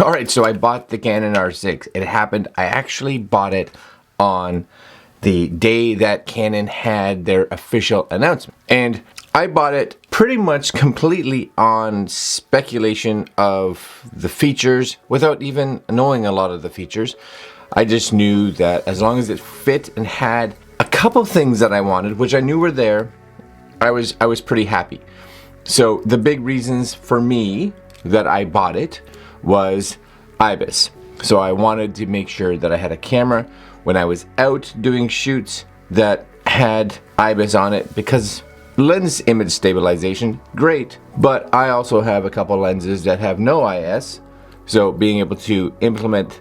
Alright, so I bought the Canon R6. It happened, I actually bought it on the day that Canon had their official announcement. And I bought it pretty much completely on speculation of the features without even knowing a lot of the features. I just knew that as long as it fit and had a couple things that I wanted, which I knew were there, I was pretty happy. So the big reasons for me that I bought it was IBIS. So I wanted to make sure that I had a camera when I was out doing shoots that had IBIS on it, because lens image stabilization, great, but I also have a couple lenses that have no IS, so being able to implement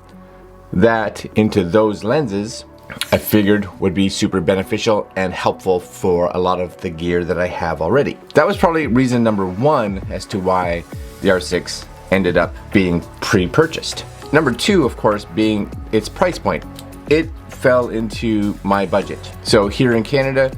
that into those lenses I figured would be super beneficial and helpful for a lot of the gear that I have already. That was probably reason number one as to why the R6 ended up being pre-purchased. Number two, of course, being its price point. It fell into my budget. So here in Canada,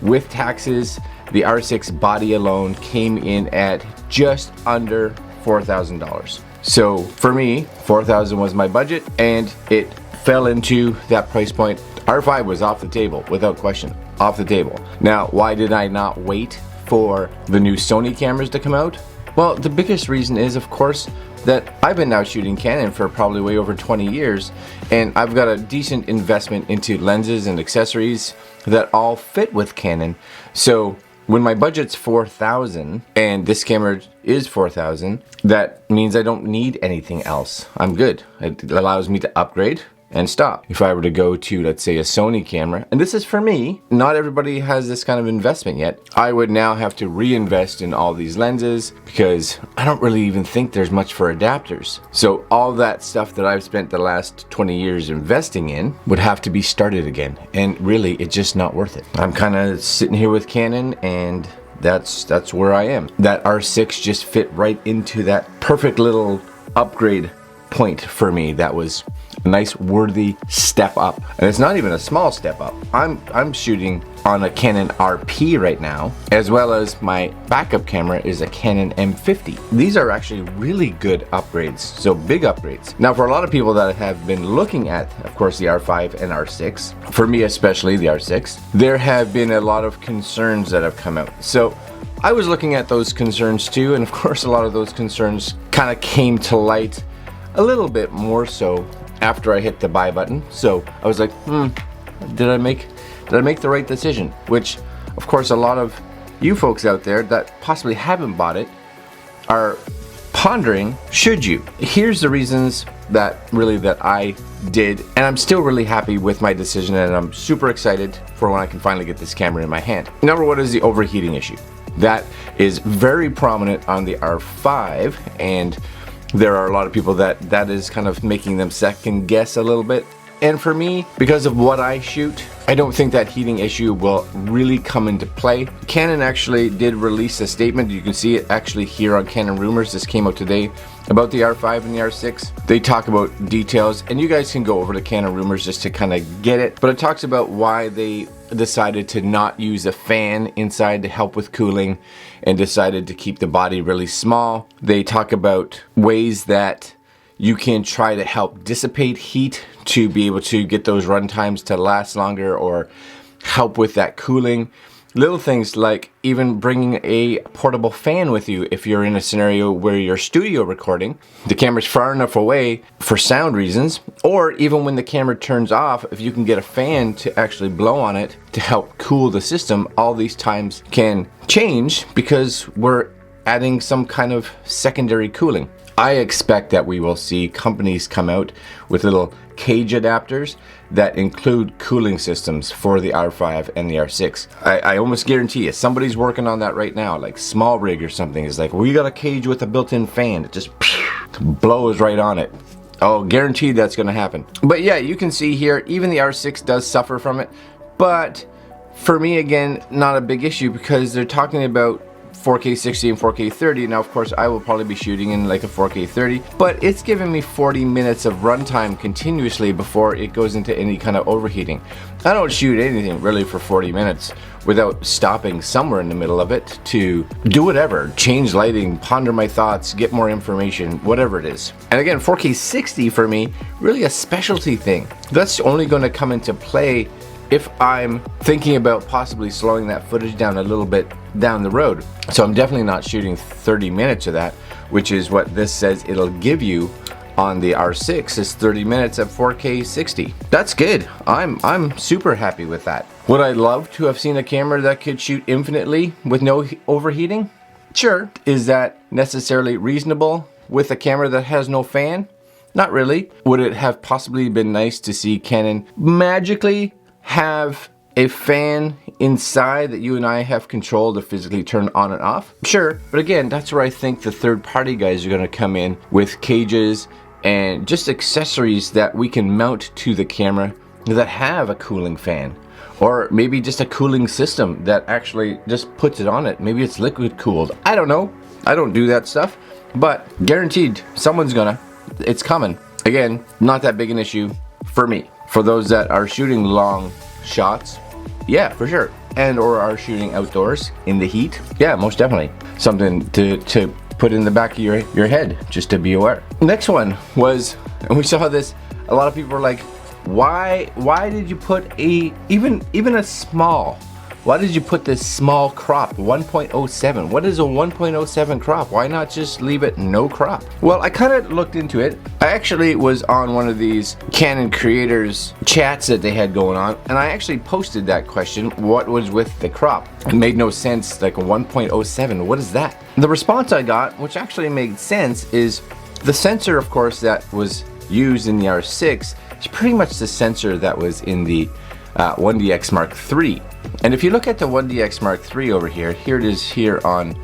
with taxes, the R6 body alone came in at just under $4,000. So for me, $4,000 was my budget, and it fell into that price point. R5 was off the table, without question, off the table. Now, why did I not wait for the new Sony cameras to come out? Well, the biggest reason is, of course, that I've been now shooting Canon for probably way over 20 years, and I've got a decent investment into lenses and accessories that all fit with Canon. So when my budget's $4,000 and this camera is $4,000, that means I don't need anything else. I'm good. It allows me to upgrade and stop. If I were to go to, let's say, a Sony camera, and this is for me, not everybody has this kind of investment yet, I would now have to reinvest in all these lenses because I don't really even think there's much for adapters. So all that stuff that I've spent the last 20 years investing in would have to be started again, and really it's just not worth it. I'm kind of sitting here with Canon, and that's where I am. That R6 just fit right into that perfect little upgrade point for me. That was a nice worthy step up, and it's not even a small step up. I'm shooting on a Canon RP right now, as well as my backup camera is a Canon M50. These are actually really good upgrades, so big upgrades. Now for a lot of people that have been looking at, of course, the R5 and R6, for me especially the R6, there have been a lot of concerns that have come out. So I was looking at those concerns too, and of course a lot of those concerns kind of came to light a little bit more so after I hit the buy button. So I was like, did I make the right decision? Which, of course, a lot of you folks out there that possibly haven't bought it are pondering, should you? Here's the reasons that I did, and I'm still really happy with my decision, and I'm super excited for when I can finally get this camera in my hand. Number one is the overheating issue. That is very prominent on the R5, and there are a lot of people that is kind of making them second guess a little bit. And for me, because of what I shoot, I don't think that heating issue will really come into play. Canon actually did release a statement. You can see it actually here on Canon Rumors. This came out today about the R5 and the R6. They talk about details, and you guys can go over to Canon Rumors just to kind of get it. But it talks about why they decided to not use a fan inside to help with cooling and decided to keep the body really small. They talk about ways that you can try to help dissipate heat to be able to get those run times to last longer, or help with that cooling. Little things like even bringing a portable fan with you if you're in a scenario where you're studio recording, the camera's far enough away for sound reasons, or even when the camera turns off, if you can get a fan to actually blow on it to help cool the system, all these times can change because we're adding some kind of secondary cooling. I expect that we will see companies come out with little cage adapters that include cooling systems for the R5 and the R6. I almost guarantee you, somebody's working on that right now, like Small Rig or something is like, we got a cage with a built-in fan. It just blows right on it. Oh, guaranteed that's gonna happen. But yeah, you can see here, even the R6 does suffer from it. But for me, again, not a big issue, because they're talking about 4K 60 and 4K 30. Now of course I will probably be shooting in like a 4K 30, but it's giving me 40 minutes of runtime continuously before it goes into any kind of overheating. I don't shoot anything really for 40 minutes without stopping somewhere in the middle of it to do whatever, change lighting, ponder my thoughts, get more information, whatever it is. And again, 4K 60 for me, really a specialty thing. That's only going to come into play if I'm thinking about possibly slowing that footage down a little bit down the road. So I'm definitely not shooting 30 minutes of that, which is what this says it'll give you on the R6, is 30 minutes at 4K 60. That's good. I'm super happy with that. Would I love to have seen a camera that could shoot infinitely with no overheating? Sure. Is that necessarily reasonable with a camera that has no fan? Not really. Would it have possibly been nice to see Canon magically have a fan inside that you and I have control to physically turn on and off? Sure, but again, that's where I think the third-party guys are going to come in with cages and just accessories that we can mount to the camera that have a cooling fan, or maybe just a cooling system that actually just puts it on it. Maybe it's liquid cooled. I don't know. I don't do that stuff, but guaranteed someone's gonna. It's coming. Again, not that big an issue for me. For those that are shooting long shots, yeah, for sure. And or are shooting outdoors in the heat, yeah, most definitely. Something to put in the back of your head, just to be aware. Next one was, and we saw this, a lot of people were like, why did you put even a small, why did you put this small crop, 1.07? What is a 1.07 crop? Why not just leave it no crop? Well, I kind of looked into it. I actually was on one of these Canon creators chats that they had going on, and I actually posted that question, what was with the crop? It made no sense, like a 1.07, what is that? The response I got, which actually made sense, is the sensor, of course, that was used in the R6 is pretty much the sensor that was in the 1DX Mark III. And if you look at the 1DX Mark III over here, here it is here on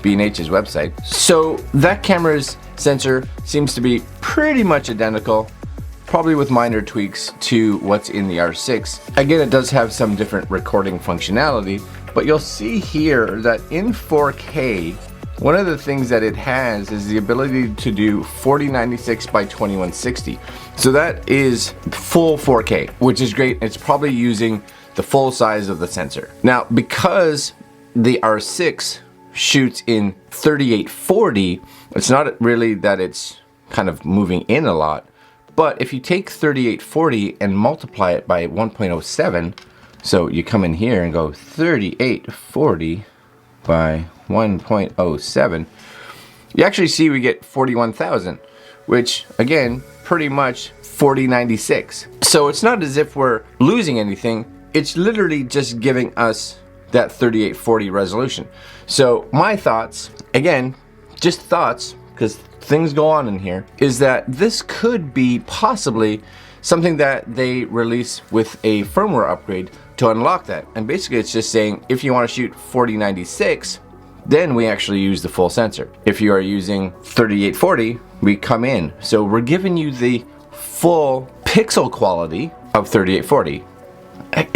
B&H's website. So that camera's sensor seems to be pretty much identical, probably with minor tweaks to what's in the R6. Again, it does have some different recording functionality, but you'll see here that in 4K, one of the things that it has is the ability to do 4096 by 2160. So that is full 4K, which is great. It's probably using the full size of the sensor. Now, because the R6 shoots in 3840, it's not really that it's kind of moving in a lot, but if you take 3840 and multiply it by 1.07, so you come in here and go 3840 by 1.07, you actually see we get 41,000, which again, pretty much 4096. So it's not as if we're losing anything. It's literally just giving us that 3840 resolution. So my thoughts, again, just thoughts, because things go on in here, is that this could be possibly something that they release with a firmware upgrade to unlock that. And basically it's just saying, if you want to shoot 4096, then we actually use the full sensor. If you are using 3840, we come in. So we're giving you the full pixel quality of 3840.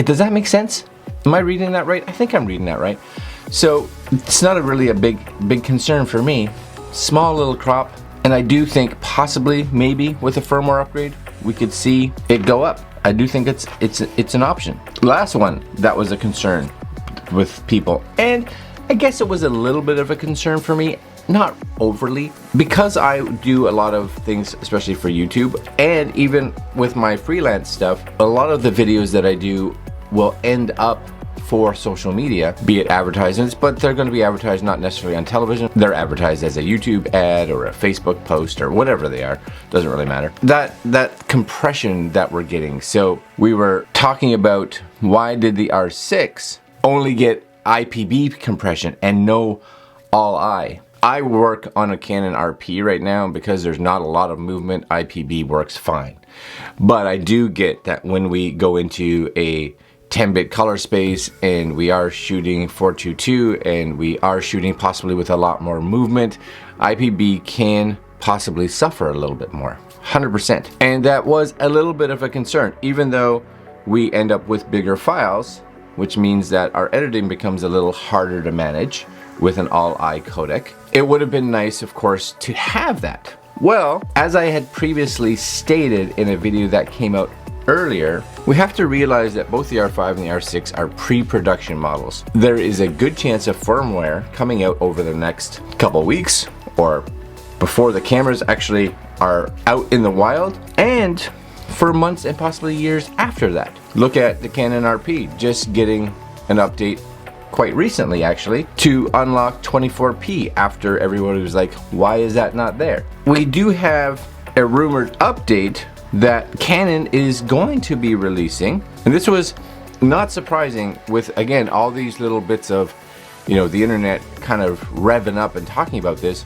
Does that make sense? Am I reading that right? I think I'm reading that right. So it's not really a big concern for me. Small little crop, and I do think possibly, maybe with a firmware upgrade, we could see it go up. I do think it's an option. Last one that was a concern with people, and I guess it was a little bit of a concern for me, not overly, because I do a lot of things, especially for YouTube, and even with my freelance stuff, a lot of the videos that I do will end up for social media, be it advertisements, but they're going to be advertised not necessarily on television. They're advertised as a YouTube ad or a Facebook post or whatever they are. Doesn't really matter. That compression that we're getting. So we were talking about, why did the R6 only get IPB compression and no all-I? I work on a Canon RP right now, and because there's not a lot of movement, IPB works fine. But I do get that when we go into a 10-bit color space and we are shooting 422 and we are shooting possibly with a lot more movement, IPB can possibly suffer a little bit more, 100%. And that was a little bit of a concern, even though we end up with bigger files, which means that our editing becomes a little harder to manage, with an all-eye codec. It would have been nice, of course, to have that. Well, as I had previously stated in a video that came out earlier, we have to realize that both the R5 and the R6 are pre-production models. There is a good chance of firmware coming out over the next couple weeks or before the cameras actually are out in the wild, and for months and possibly years after that. Look at the Canon RP just getting an update quite recently, actually, to unlock 24p after everybody was like, why is that not there? We do have a rumored update that Canon is going to be releasing, and this was not surprising with, again, all these little bits of, you know, the internet kind of revving up and talking about this.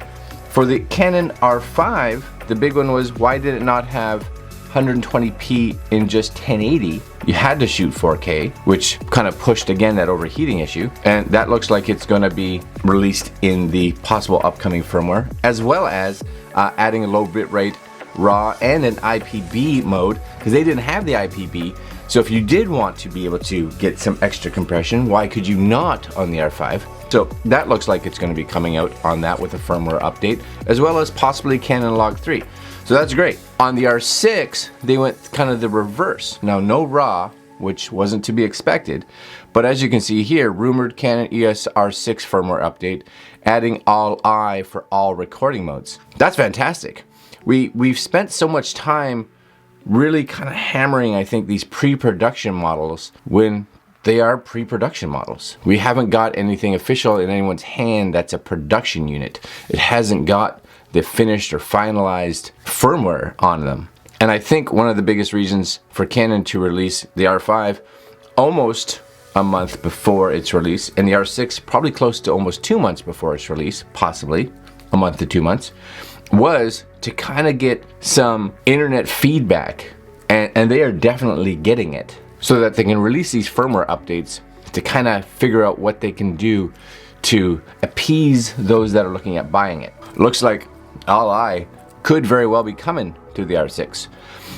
For the Canon R5, the big one was, why did it not have 120p in just 1080? You had to shoot 4K, which kind of pushed again that overheating issue, and that looks like it's going to be released in the possible upcoming firmware, as well as adding a low bitrate RAW and an IPB mode, because they didn't have the IPB. So if you did want to be able to get some extra compression, why could you not on the R5? So that looks like it's going to be coming out on that with a firmware update, as well as possibly Canon Log 3. So that's great. On the R6, they went kind of the reverse. Now, no RAW, which wasn't to be expected, but as you can see here, rumored Canon EOS R6 firmware update, adding all eye for all recording modes. That's fantastic. We've spent so much time really kind of hammering, I think, these pre-production models when they are pre-production models. We haven't got anything official in anyone's hand that's a production unit. It hasn't got the finished or finalized firmware on them. And I think one of the biggest reasons for Canon to release the R5 almost a month before its release, and the R6 probably close to almost 2 months before its release, possibly a month to 2 months, was to kind of get some internet feedback, and they are definitely getting it, so that they can release these firmware updates to kind of figure out what they can do to appease those that are looking at buying it. Looks like all eye could very well be coming to the R6.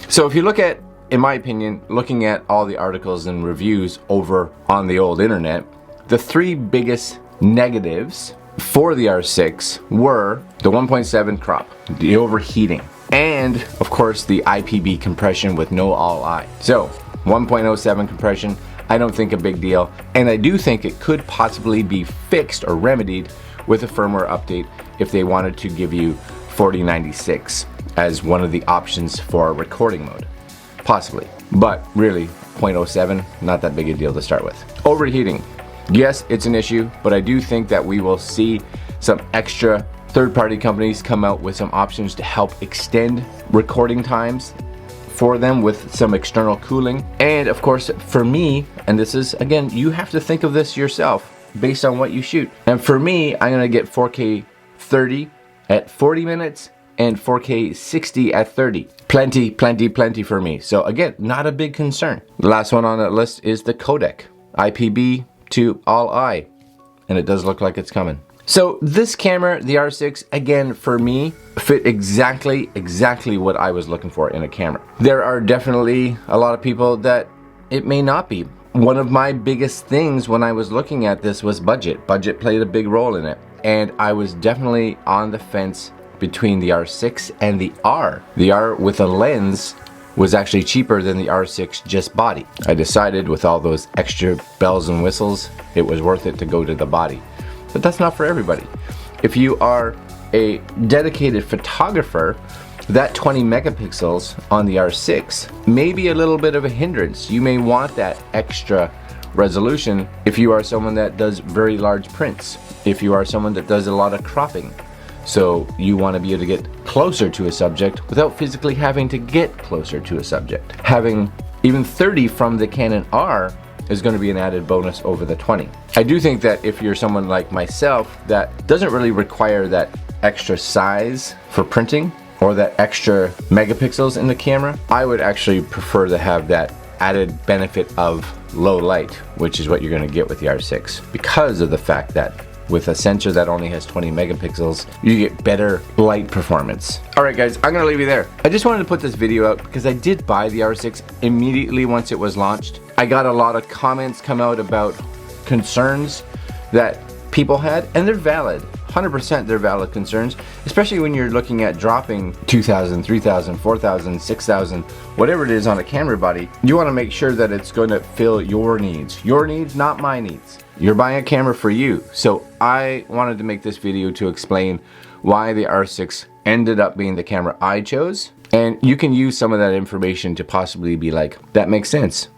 So if you look at, in my opinion, looking at all the articles and reviews over on the old internet, the three biggest negatives for the R6 were the 1.7 crop, the overheating, and of course the IPB compression with no all eye. So 1.07 compression, I don't think a big deal, and I do think it could possibly be fixed or remedied with a firmware update if they wanted to give you 4096 as one of the options for recording mode, possibly. But really, 0.07, not that big a deal to start with. Overheating, yes, it's an issue, but I do think that we will see some extra third-party companies come out with some options to help extend recording times for them with some external cooling. And of course, for me, and this is, again, you have to think of this yourself based on what you shoot. And for me, I'm gonna get 4K 30 at 40 minutes and 4K 60 at 30. Plenty, plenty, plenty for me. So again, not a big concern. The last one on that list is the codec, IPB to all eye, and it does look like it's coming. So this camera, the R6, again, for me, fit exactly what I was looking for in a camera. There are definitely a lot of people that it may not be. One of my biggest things when I was looking at this was budget. Budget played a big role in it. And I was definitely on the fence between the R6 and the R. The R with a lens was actually cheaper than the R6 just body. I decided with all those extra bells and whistles, it was worth it to go to the body. But that's not for everybody. If you are a dedicated photographer, that 20 megapixels on the R6 may be a little bit of a hindrance. You may want that extra resolution if you are someone that does very large prints, if you are someone that does a lot of cropping. So you want to be able to get closer to a subject without physically having to get closer to a subject. Having even 30 from the Canon R is going to be an added bonus over the 20. I do think that if you're someone like myself that doesn't really require that extra size for printing or that extra megapixels in the camera, I would actually prefer to have that added benefit of low light, which is what you're going to get with the R6, because of the fact that with a sensor that only has 20 megapixels, you get better light performance. Alright guys, I'm gonna leave you there. I just wanted to put this video out because I did buy the R6 immediately once it was launched. I got a lot of comments come out about concerns that people had, and they're valid. 100% they're valid concerns, especially when you're looking at dropping 2,000, 3,000, 4,000, 6,000, whatever it is on a camera body. You want to make sure that it's going to fill your needs, not my needs. You're buying a camera for you. So I wanted to make this video to explain why the R6 ended up being the camera I chose, and you can use some of that information to possibly be like, that makes sense,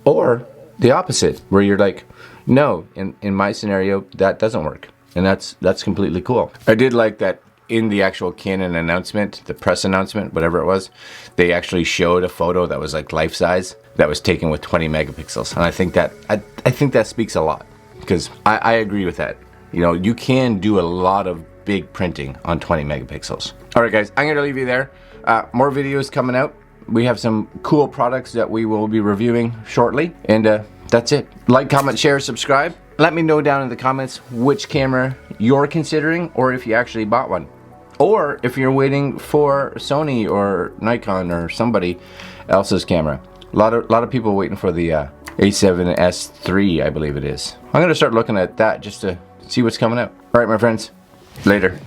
or the opposite, where you're like, no, in my scenario that doesn't work. And that's completely cool. I did like that in the actual Canon announcement, the press announcement, whatever it was, they actually showed a photo that was like life size that was taken with 20 megapixels. And I think that speaks a lot, because I agree with that. You know, you can do a lot of big printing on 20 megapixels. All right, guys, I'm gonna leave you there. More videos coming out. We have some cool products that we will be reviewing shortly. And that's it. Like, comment, share, subscribe. Let me know down in the comments which camera you're considering, or if you actually bought one, or if you're waiting for Sony or Nikon or somebody else's camera. A lot of people waiting for the A7S III, I believe it is. I'm gonna start looking at that just to see what's coming out. All right, my friends, later.